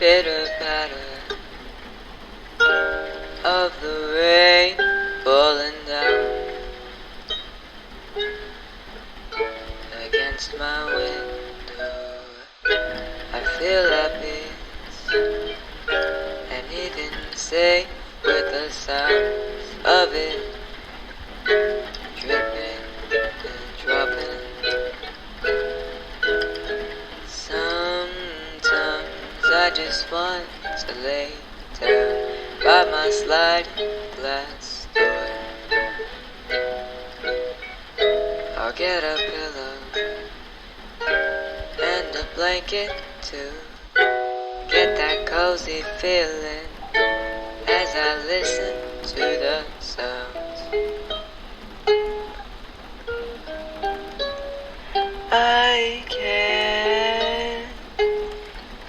Bitter patter of the rain falling down against my window. I feel at peace and even safe with the sounds of it dripping and dropping. Sometimes I just want to lay down by my sliding glass door. I'll get a pillow and a blanket too. Get that cozy feeling as I listen to the sounds. I can't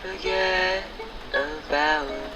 forget about